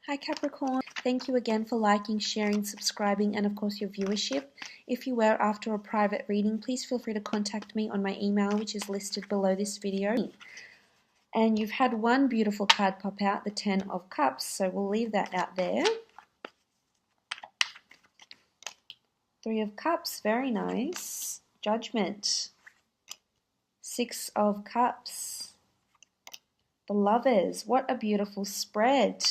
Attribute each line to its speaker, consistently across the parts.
Speaker 1: Hi Capricorn, thank you again for liking, sharing, subscribing, and of course your viewership. If you were after a private reading, please feel free to contact me on my email, which is listed below this video. And you've had one beautiful card pop out, the 10 of Cups, so we'll leave that out there. 3 of Cups, very nice. Judgment. 6 of Cups. The Lovers, what a beautiful spread.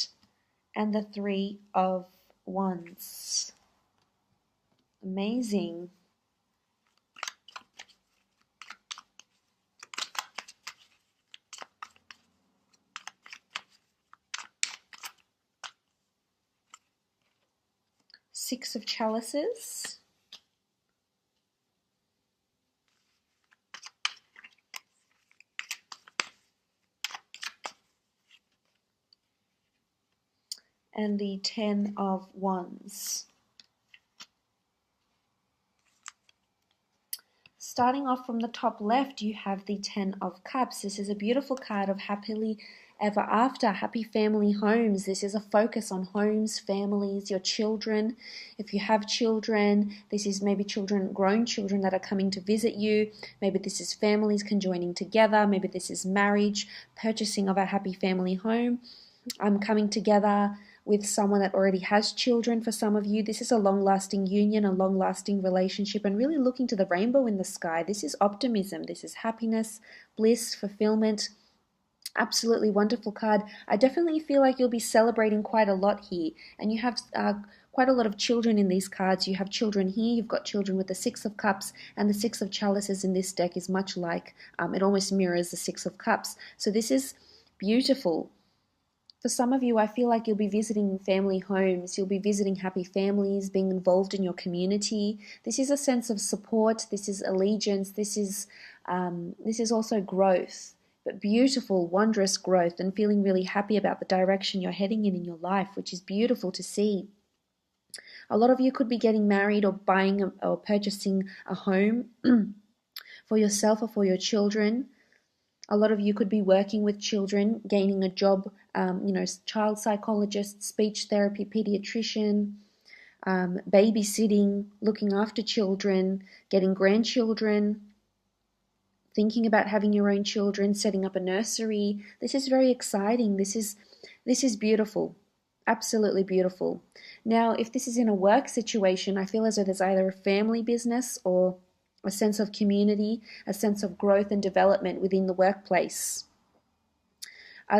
Speaker 1: And the 3 of Wands. Amazing. Six of Chalices. And the 10 of Wands. Starting off from the top left, you have the 10 of Cups. This is a beautiful card of happily ever after, happy family homes. This is a focus on homes, families, your children. If you have children, this is maybe children, grown children that are coming to visit you. Maybe this is families conjoining together. Maybe this is marriage, purchasing of a happy family home. Coming together with someone that already has children. For some of you, this is a long-lasting union, a long-lasting relationship, and really looking to the rainbow in the sky. This is optimism. This is happiness, bliss, fulfillment. Absolutely wonderful card. I definitely feel like you'll be celebrating quite a lot here, and you have quite a lot of children in these cards. You have children here, you've got children with the 6 of Cups, and the 6 of Chalices in this deck is much like, it almost mirrors the 6 of Cups. So this is beautiful. For some of you, I feel like you'll be visiting family homes, you'll be visiting happy families, being involved in your community. This is a sense of support, this is allegiance, this is also growth, but beautiful, wondrous growth, and feeling really happy about the direction you're heading in your life, which is beautiful to see. A lot of you could be getting married or buying or purchasing a home for yourself or for your children. A lot of you could be working with children, gaining a job, child psychologist, speech therapy, pediatrician, babysitting, looking after children, getting grandchildren, thinking about having your own children, setting up a nursery. This is very exciting. This is beautiful. Absolutely beautiful. Now, if this is in a work situation, I feel as though there's either a family business or a sense of community, a sense of growth and development within the workplace.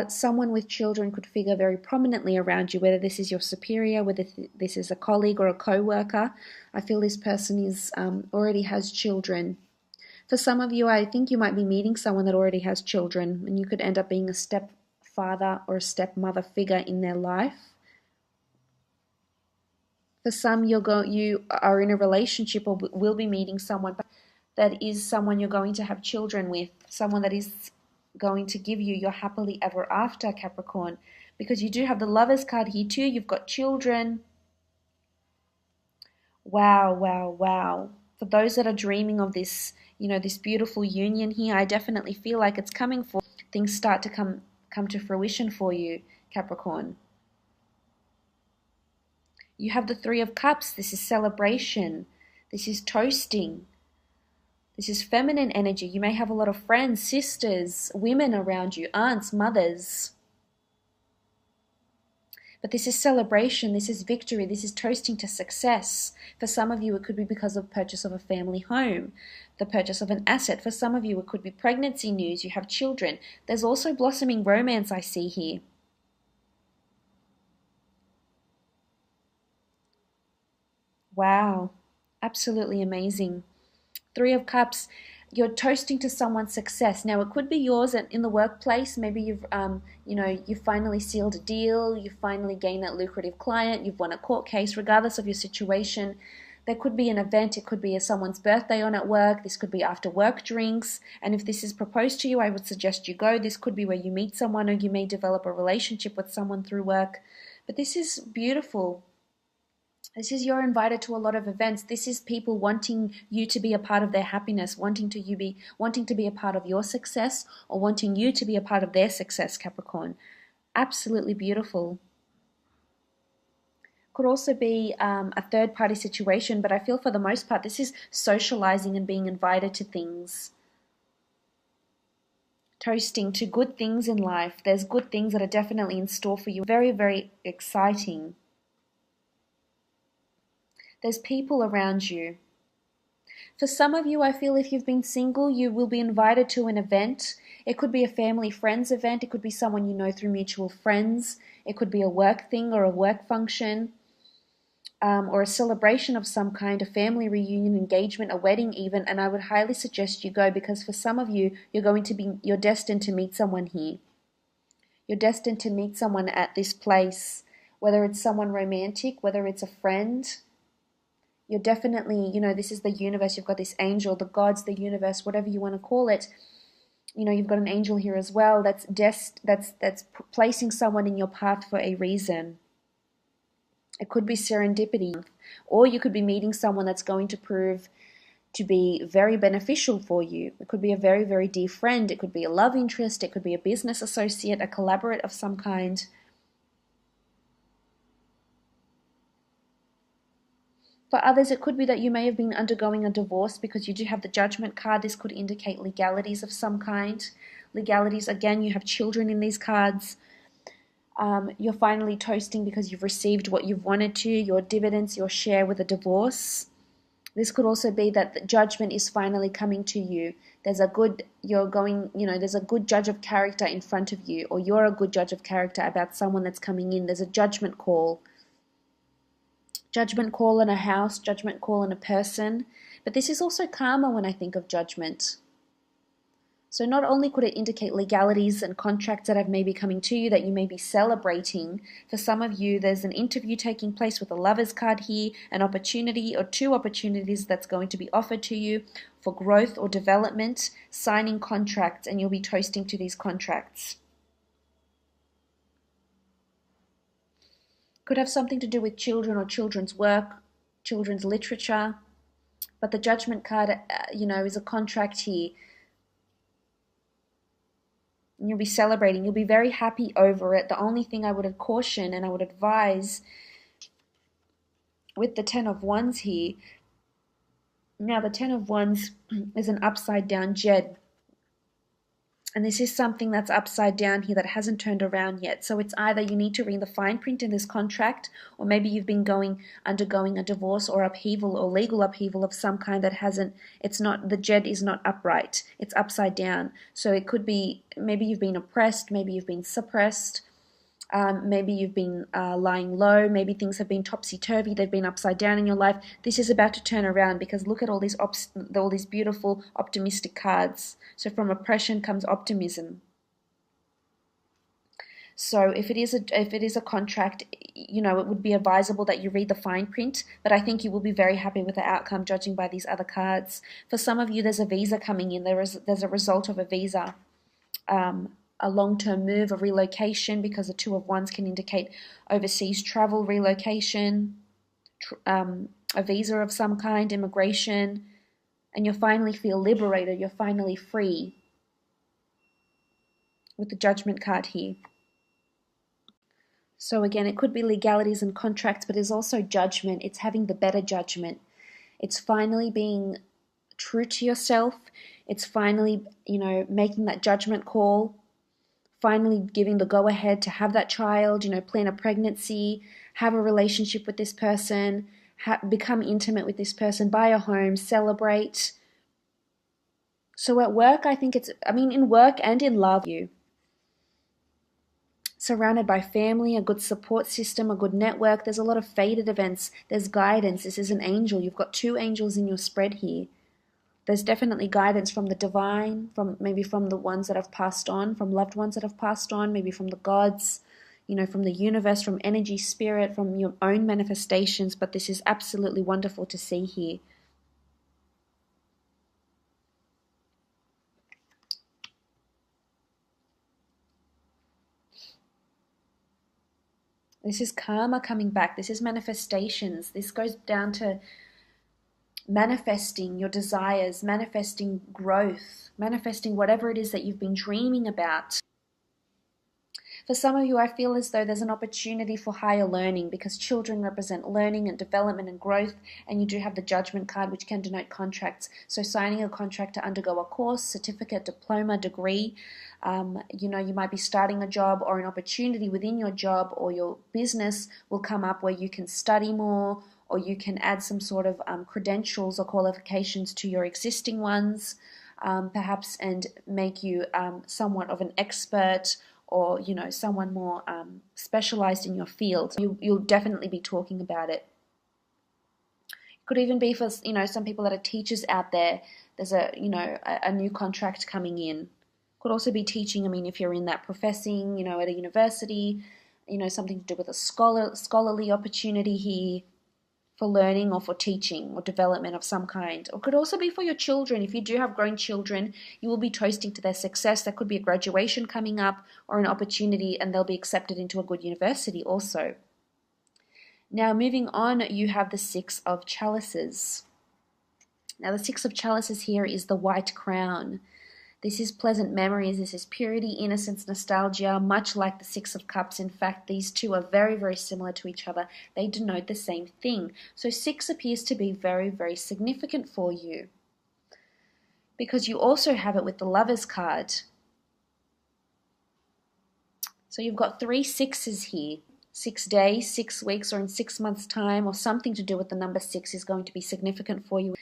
Speaker 1: Someone with children could figure very prominently around you, whether this is your superior, whether this is a colleague or a co-worker. I feel this person is already has children. For some of you, I think you might be meeting someone that already has children, and you could end up being a stepfather or a stepmother figure in their life. For some, you are in a relationship or will be meeting someone that is someone you're going to have children with, someone that is going to give you your happily ever after, Capricorn, because you do have the Lovers card here too. You've got children. Wow, wow, wow. For those that are dreaming of this, this beautiful union here, I definitely feel like it's coming for things start to come to fruition for you, Capricorn. You have the 3 of Cups. This is celebration. This is toasting. This is feminine energy. You may have a lot of friends, sisters, women around you, aunts, mothers. But this is celebration. This is victory. This is toasting to success. For some of you, it could be because of purchase of a family home, the purchase of an asset. For some of you, it could be pregnancy news. You have children. There's also blossoming romance I see here. Wow, absolutely amazing. 3 of Cups, you're toasting to someone's success. Now, it could be yours in the workplace. Maybe you've finally sealed a deal, you've finally gained that lucrative client, you've won a court case, regardless of your situation. There could be an event, it could be someone's birthday on at work, this could be after work drinks, and if this is proposed to you, I would suggest you go. This could be where you meet someone or you may develop a relationship with someone through work. But this is beautiful. This is you're invited to a lot of events. This is people wanting you to be a part of their happiness, wanting to be a part of your success, or wanting you to be a part of their success, Capricorn. Absolutely beautiful. Could also be a third-party situation, but I feel for the most part this is socializing and being invited to things. Toasting to good things in life. There's good things that are definitely in store for you. Very, very exciting. There's people around you. For some of you, I feel if you've been single, you will be invited to an event. It could be a family friends event. It could be someone you know through mutual friends. It could be a work thing or a work function. Or a celebration of some kind, a family reunion, engagement, a wedding even, and I would highly suggest you go, because for some of you, you're destined to meet someone here. You're destined to meet someone at this place, whether it's someone romantic, whether it's a friend. You're definitely, this is the universe. You've got this angel, the gods, the universe, whatever you want to call it. You've got an angel here as well that's placing someone in your path for a reason. It could be serendipity, or you could be meeting someone that's going to prove to be very beneficial for you. It could be a very, very dear friend. It could be a love interest. It could be a business associate, a collaborator of some kind. For others, it could be that you may have been undergoing a divorce, because you do have the Judgment card. This could indicate legalities of some kind. Legalities, again, you have children in these cards. You're finally toasting because you've received what you've wanted to, your dividends, your share with a divorce. This could also be that the judgment is finally coming to you. There's a good judge of character in front of you, or you're a good judge of character about someone that's coming in. There's a judgment call. Judgment call in a house, judgment call in a person. But this is also karma when I think of judgment. So not only could it indicate legalities and contracts that have maybe coming to you that you may be celebrating, for some of you there's an interview taking place with a lover's card here, an opportunity or two opportunities that's going to be offered to you for growth or development, signing contracts, and you'll be toasting to these contracts. Could have something to do with children or children's work, children's literature, but the Judgment card, is a contract here. And you'll be celebrating. You'll be very happy over it. The only thing I would caution and I would advise with the Ten of Wands here, now the Ten of Wands is an upside down Jed. And this is something that's upside down here that hasn't turned around yet. So it's either you need to read the fine print in this contract, or maybe you've been undergoing a divorce or upheaval or legal upheaval of some kind that the Jed is not upright. It's upside down. So it could be, maybe you've been oppressed, maybe you've been suppressed, maybe you've been lying low, maybe things have been topsy-turvy, they've been upside down in your life. This is about to turn around, because look at all these beautiful optimistic cards. So from oppression comes optimism. So if it is a contract, it would be advisable that you read the fine print, but I think you will be very happy with the outcome judging by these other cards. For some of you, there's a visa coming in. There's a result of a visa. A long-term move, a relocation, because the Two of Wands can indicate overseas travel, relocation, a visa of some kind, immigration, and you'll finally feel liberated. You're finally free with the Judgment card here. So again, it could be legalities and contracts, but it's also judgment. It's having the better judgment. It's finally being true to yourself. It's finally, making that judgment call. Finally giving the go-ahead to have that child, plan a pregnancy, have a relationship with this person, become intimate with this person, buy a home, celebrate. So at work, I think in work and in love, you surrounded by family, a good support system, a good network. There's a lot of fated events. There's guidance. This is an angel. You've got two angels in your spread here. There's definitely guidance from the divine, maybe from the ones that have passed on, from loved ones that have passed on, maybe from the gods, from the universe, from energy, spirit, from your own manifestations. But this is absolutely wonderful to see here. This is karma coming back. This is manifestations. This goes down to manifesting your desires, manifesting growth, manifesting whatever it is that you've been dreaming about. For some of you, I feel as though there's an opportunity for higher learning because children represent learning and development and growth, and you do have the Judgment card, which can denote contracts. So signing a contract to undergo a course, certificate, diploma, degree. You might be starting a job, or an opportunity within your job or your business will come up where you can study more, or you can add some sort of credentials or qualifications to your existing ones, perhaps, and make you somewhat of an expert, or someone more specialized in your field. You'll definitely be talking about it. It could even be for some people that are teachers out there. There's a new contract coming in. Could also be teaching. I mean, if you're in that professing, at a university, something to do with a scholarly opportunity here, for learning or for teaching or development of some kind. Or could also be for your children. If you do have grown children, you will be toasting to their success. There could be a graduation coming up or an opportunity, and they'll be accepted into a good university also. Now, moving on, you have the Six of Chalices. Now, the Six of Chalices here is the White Crown. This is pleasant memories, this is purity, innocence, nostalgia, much like the Six of Cups. In fact, these two are very, very similar to each other. They denote the same thing. So 6 appears to be very, very significant for you, because you also have it with the Lovers card. So you've got 3 sixes here. 6 days, 6 weeks, or in 6 months' time, or something to do with the number 6 is going to be significant for you.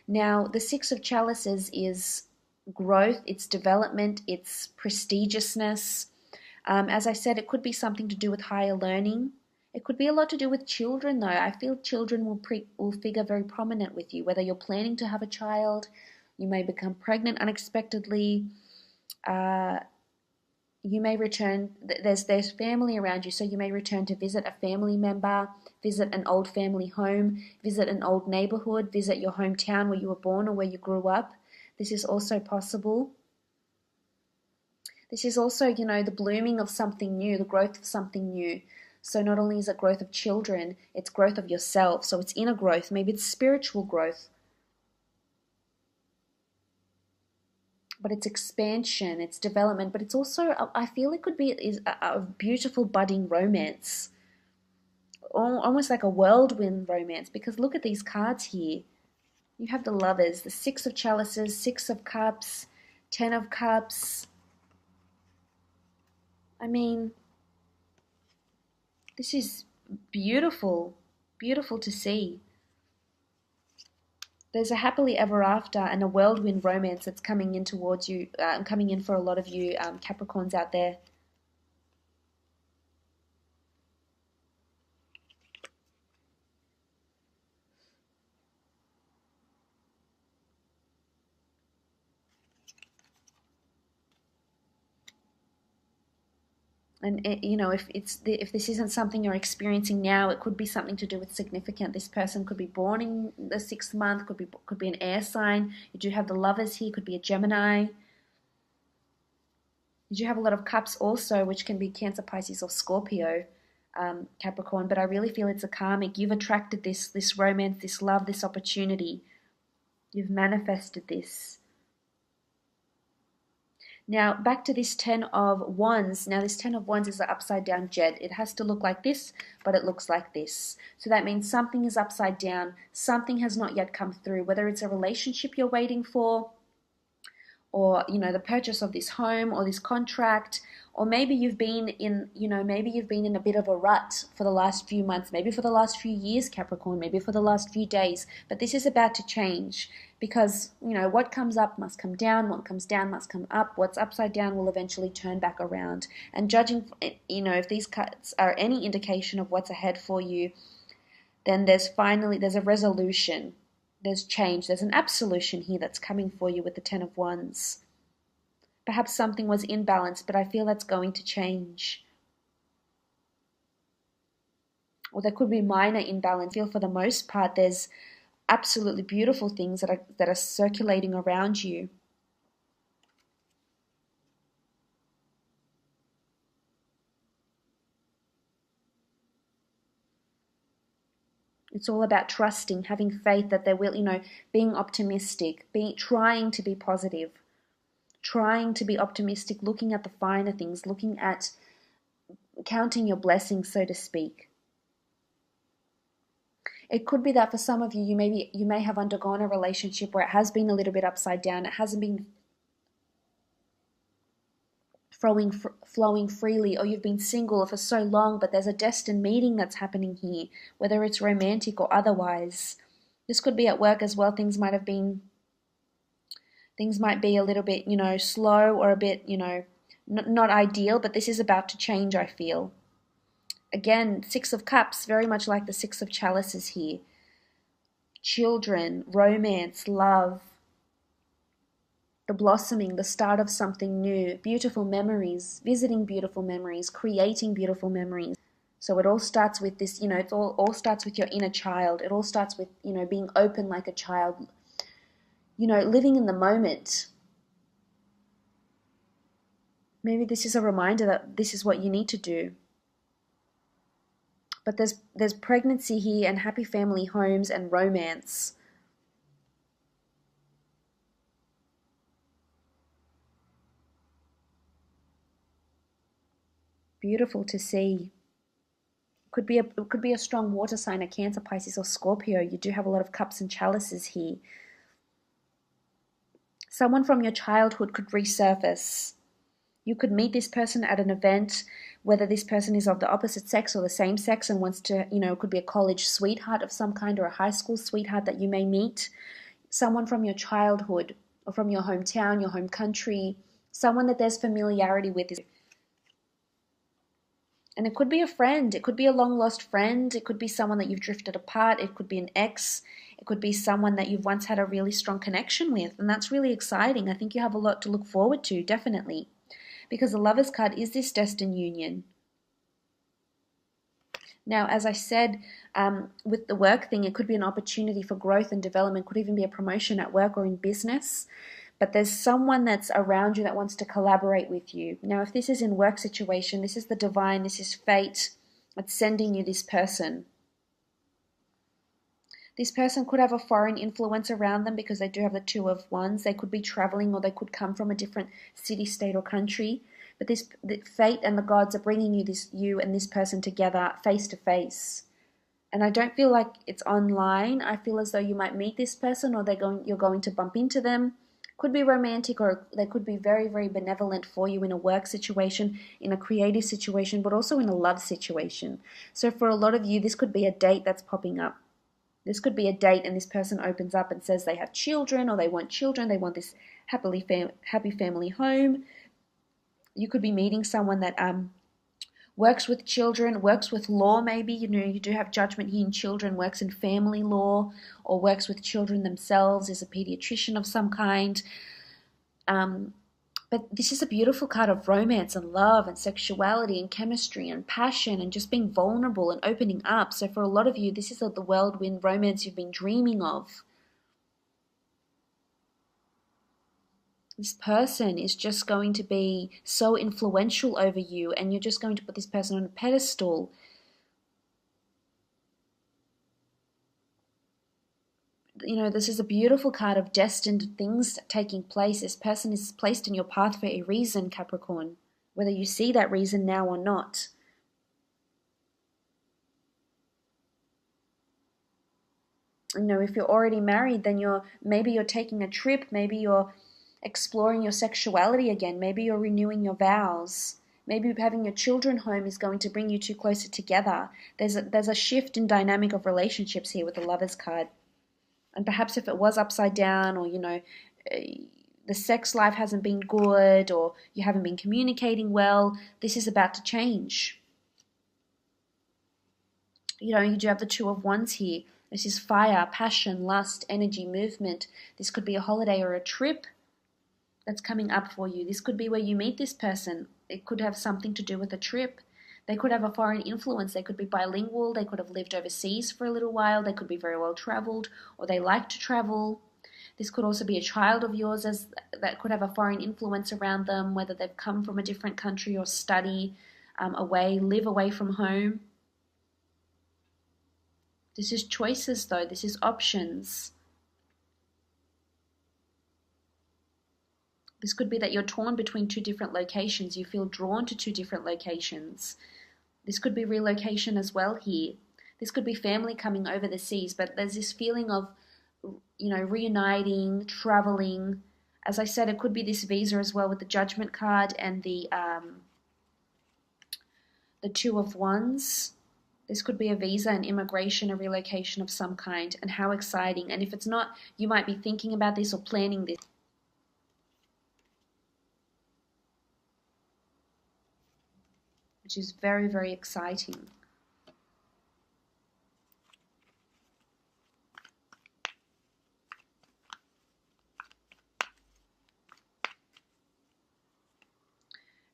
Speaker 1: Now, the Six of Chalices is growth, it's development, it's prestigiousness. As I said, it could be something to do with higher learning. It could be a lot to do with children, though. I feel children will figure very prominent with you, whether you're planning to have a child, you may become pregnant unexpectedly, you may return, there's family around you, so you may return to visit a family member, visit an old family home, visit an old neighborhood, visit your hometown where you were born or where you grew up. This is also possible. This is also, the blooming of something new, the growth of something new. So not only is it growth of children, it's growth of yourself. So it's inner growth, maybe it's spiritual growth. But it's expansion, it's development, but it's also, I feel it could be a beautiful budding romance. Almost like a whirlwind romance, because look at these cards here. You have the Lovers, the Six of Chalices, 6 of Cups, 10 of Cups. I mean, this is beautiful, beautiful to see. There's a happily ever after and a whirlwind romance that's coming in towards you, coming in for a lot of you Capricorns out there. And if this isn't something you're experiencing now, it could be something to do with significant. This person could be born in the 6th month, could be an air sign. You do have the Lovers here, could be a Gemini. You do have a lot of Cups also, which can be Cancer, Pisces, or Scorpio, Capricorn. But I really feel it's a karmic. You've attracted this romance, this love, this opportunity. You've manifested this. Now, back to this 10 of Wands. Now, this 10 of Wands is an upside down jet. It has to look like this, but it looks like this. So that means something is upside down. Something has not yet come through, whether it's a relationship you're waiting for, or, the purchase of this home or this contract, or maybe you've been in, a bit of a rut for the last few months, maybe for the last few years, Capricorn, maybe for the last few days. But this is about to change, because, what comes up must come down, what comes down must come up, what's upside down will eventually turn back around. And judging, if these cards are any indication of what's ahead for you, then there's a resolution. There's change. There's an absolution here that's coming for you with the 10 of Wands. Perhaps something was imbalanced, but I feel that's going to change. Or there could be minor imbalance. I feel for the most part there's absolutely beautiful things that are circulating around you. It's all about trusting, having faith that there will, being optimistic, trying to be positive, trying to be optimistic, looking at the finer things, looking at counting your blessings, so to speak. It could be that for some of you, you may have undergone a relationship where it has been a little bit upside down. It hasn't been flowing freely, or you've been single for so long, but there's a destined meeting that's happening here, whether it's romantic or otherwise. This could be at work as well. Things might be a little bit, slow, or a bit, not ideal, but this is about to change, I feel. Again, Six of Cups, very much like the Six of Chalices here. Children, romance, love, the blossoming, the start of something new, beautiful memories, visiting beautiful memories, creating beautiful memories. So it all starts with this, it all starts with your inner child. It all starts with, being open like a child, living in the moment. Maybe this is a reminder that this is what you need to do. But there's pregnancy here, and happy family homes, and romance. Beautiful to see. It could be a strong water sign, a Cancer, Pisces, or Scorpio. You do have a lot of cups and chalices here. Someone from your childhood could resurface. You could meet this person at an event, whether this person is of the opposite sex or the same sex and wants to, it could be a college sweetheart of some kind or a high school sweetheart that you may meet. Someone from your childhood or from your hometown, your home country, someone that there's familiarity with. And it could be a friend, it could be a long-lost friend, it could be someone that you've drifted apart, it could be an ex, it could be someone that you've once had a really strong connection with, and that's really exciting. I think you have a lot to look forward to, definitely, because the Lovers card is this destined union. Now, as I said, with the work thing, it could be an opportunity for growth and development, could even be a promotion at work or in business. But there's someone that's around you that wants to collaborate with you. Now, if this is in work situation, this is the divine, this is fate that's sending you this person. This person could have a foreign influence around them because they do have the Two of Wands. They could be traveling, or they could come from a different city, state, or country. But the fate and the gods are bringing you and this person together face to face. And I don't feel like it's online. I feel as though you might meet this person, or you're going to bump into them. Could be romantic, or they could be very, very benevolent for you in a work situation, in a creative situation, but also in a love situation. So for a lot of you, this could be a date that's popping up. This could be a date and this person opens up and says they have children, or they want children, they want this happy family home. You could be meeting someone that works with children, works with law maybe. You do have judgment here in children, works in family law, or works with children themselves, is a pediatrician of some kind. But this is a beautiful card of romance and love and sexuality and chemistry and passion and just being vulnerable and opening up. So for a lot of you, this is the whirlwind romance you've been dreaming of. This person is just going to be so influential over you, and you're just going to put this person on a pedestal. This is a beautiful card of destined things taking place. This person is placed in your path for a reason, Capricorn, whether you see that reason now or not. If you're already married, then maybe you're taking a trip, maybe you're exploring your sexuality again, maybe you're renewing your vows, maybe having your children home is going to bring you two closer together. There's a shift in dynamic of relationships here with the Lovers card. And perhaps if it was upside down, or the sex life hasn't been good, or you haven't been communicating well, this is about to change. You do have the Two of Wands here. This is fire, passion, lust, energy, movement. This could be a holiday or a trip that's coming up for you. This could be where you meet this person. It could have something to do with a trip. They could have a foreign influence. They could be bilingual. They could have lived overseas for a little while. They could be very well traveled, or they like to travel. This could also be a child of yours that could have a foreign influence around them, whether they've come from a different country or study away, live away from home. This is choices, though. This is options. This could be that you're torn between two different locations. You feel drawn to two different locations. This could be relocation as well here. This could be family coming over the seas, but there's this feeling of, reuniting, traveling. As I said, it could be this visa as well with the Judgment card and the Two of Wands. This could be a visa, an immigration, a relocation of some kind, and how exciting. And if it's not, you might be thinking about this or planning this. Which is very, very exciting.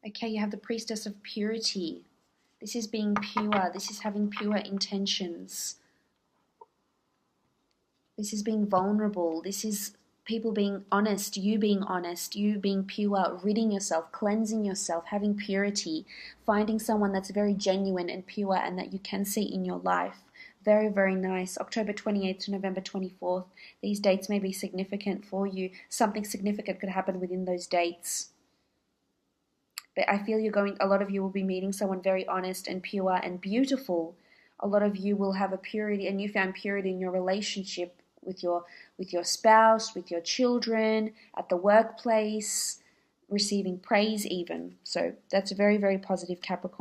Speaker 1: Okay, you have the Priestess of Purity. This is being pure. This is having pure intentions. This is being vulnerable. This is people being honest, you being pure, ridding yourself, cleansing yourself, having purity, finding someone that's very genuine and pure and that you can see in your life. Very, very nice. October 28th to November 24th. These dates may be significant for you. Something significant could happen within those dates. But I feel a lot of you will be meeting someone very honest and pure and beautiful. A lot of you will have a newfound purity in your relationship with your spouse, with your children, at the workplace, receiving praise even. So that's very, very positive, Capricorn.